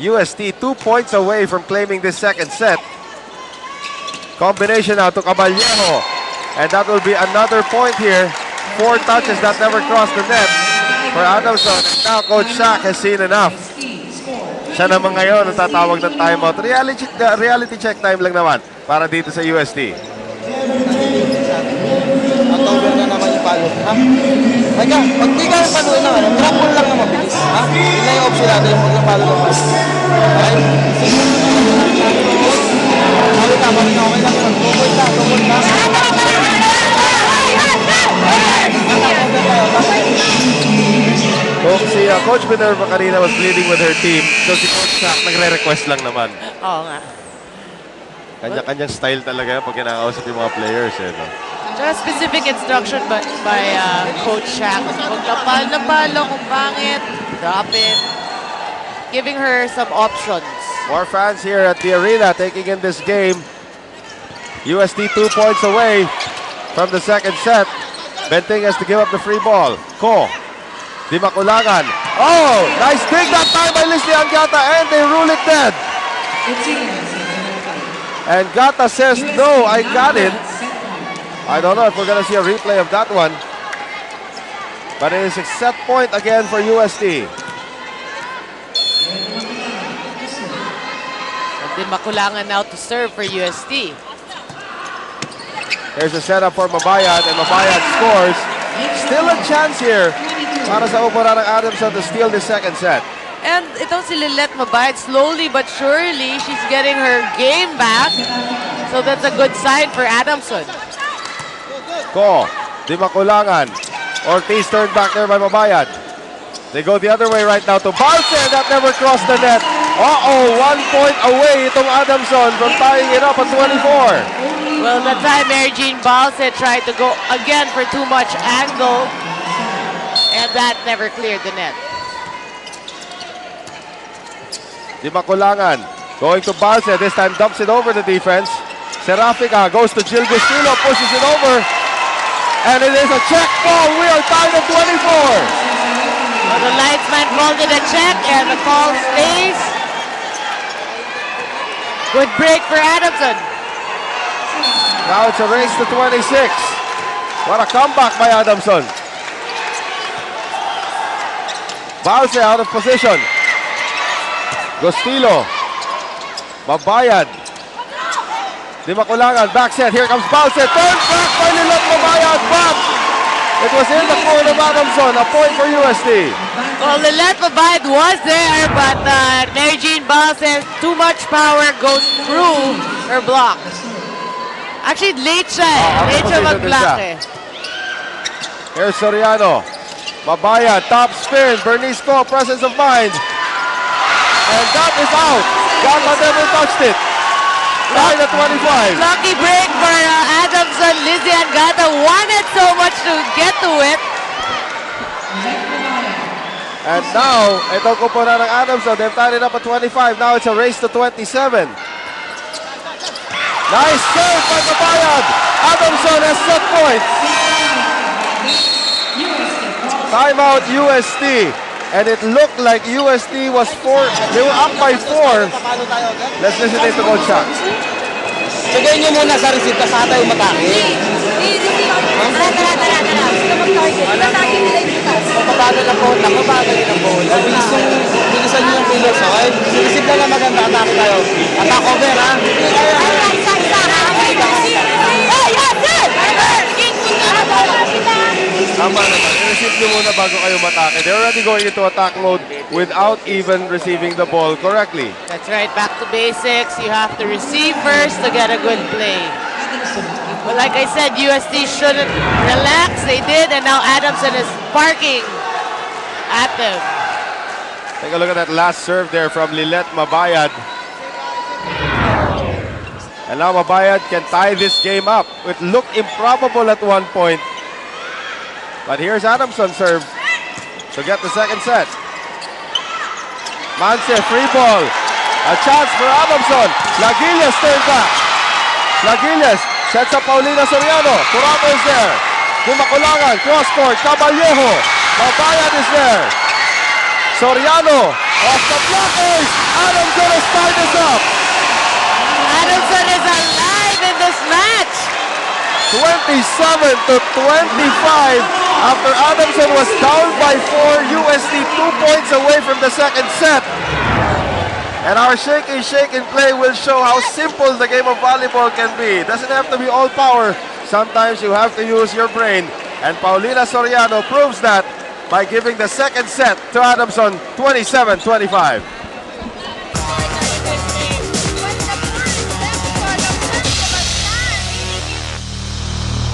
UST 2 points away from claiming this second set. Combination now to Caballejo. And that will be another point here. 4 touches that never crossed the net for Adamson. And now Coach Shaq has seen enough. Siya naman ngayon ang tatawag ng timeout. Reality check time lang naman para dito sa UST. October na naman yung palo. Ha? Teka, pag di ka panuin na, grapple lang na mabilis. Ha? Yun na yung option natin, yung magpapalo ng palo. Okay? Palo na, okay lang naman. 2 point na, 2 point na. Kung si Coach Minerva kanina was pleading with her team, so si Coach Shaq nagre-request lang naman. Oo nga. Kanya-kanyang style talaga pag kinakausap yung mga players. No? Tsaka specific instruction by Coach Shaq. Huwag na palo kung pangit, drop it. Giving her some options. More fans here at the arena taking in this game. UST 2 points away from the second set. Benting has to give up the free ball. Ko. Di Makulangan. Oh! Nice dig that time by Leslie Angata and they rule it dead. And Gata says, no, I got it. I don't know if we're going to see a replay of that one. But it is a set point again for UST. And then Makulangan now to serve for UST. Here's a setup for Mabayad and Mabayad scores. Still a chance here para sa upunan ng Adamson to steal the second set. And itong si Lilette Mabayad, slowly but surely, she's getting her game back. So that's a good sign for Adamson. Ko, Di Makulangan. Ortiz turned back there by Mabayad. They go the other way right now to Balse. That never crossed the net. Uh-oh, 1 point away itong Adamson from tying it up at 24. Well, that time Mary Jean Balse tried to go again for too much angle. And that never cleared the net. Di Makulangan going to Balse. This time dumps it over the defense. Serafica goes to Jill Gustilo, pushes it over. And it is a check ball. We are tied at 24. Well, the linesman called it a check and the call stays. Good break for Adamson. Now it's a race to 26. What a comeback by Adamson. Balse out of position. Gustilo. Mabayad. Di Makulangan, back set. Here comes Balse. Turns back by Lilette Mabayad. But it was in the court of Adamson. A point for UST. Well, Lilette Mabayad was there, but Mary Jean Balse, too much power goes through her block. Actually, late siya eh. Late siya mag-block eh. Here's Soriano. Mabayad, top spin. Bernice Ko, presence of mind. And that is out. Gata never touched it. Tied at 25. Lucky break for Adamson. Lizzie Angata wanted so much to get to it. And now, itong kupunan ng Adamson. They've tied it up at 25. Now it's a race to 27. Nice serve by Mabayad. Adamson has set point. Timeout UST. And it looked like UST was 4. They were up by 4. Let's listen to Coach Shaq. Sagay nyo muna sa receipt kasi tayo matake. Papabagal na po, nakabagal din ang ball. Bilisan nyo yung pilos, okay? Receipt na lang maganda, atake tayo. Attack over, ha? Tama naman. I-receive nyo muna bago kayo matake. They're already going into attack mode without even receiving the ball correctly. That's right, back to basics. You have to receive first to get a good play. But like I said, UST shouldn't relax. They did, and now Adamson is barking at them. Take a look at that last serve there from Lilette Mabayad. And now Mabayad can tie this game up. It looked improbable at one point. But here's Adamson serve to get the second set. Manse, free ball. A chance for Adamson. Laguillas turned back. Laguillas sets up Paulina Soriano. Curato is there. Di Makulangan, cross court. Caballejo. Mabayad is there. Soriano off the blockers. to 25 after Adamson was down by 4. USD 2 points away from the second set. And our shake and play will show how simple the game of volleyball can be. It doesn't have to be all power. Sometimes you have to use your brain. And Paulina Soriano proves that by giving the second set to Adamson 27-25.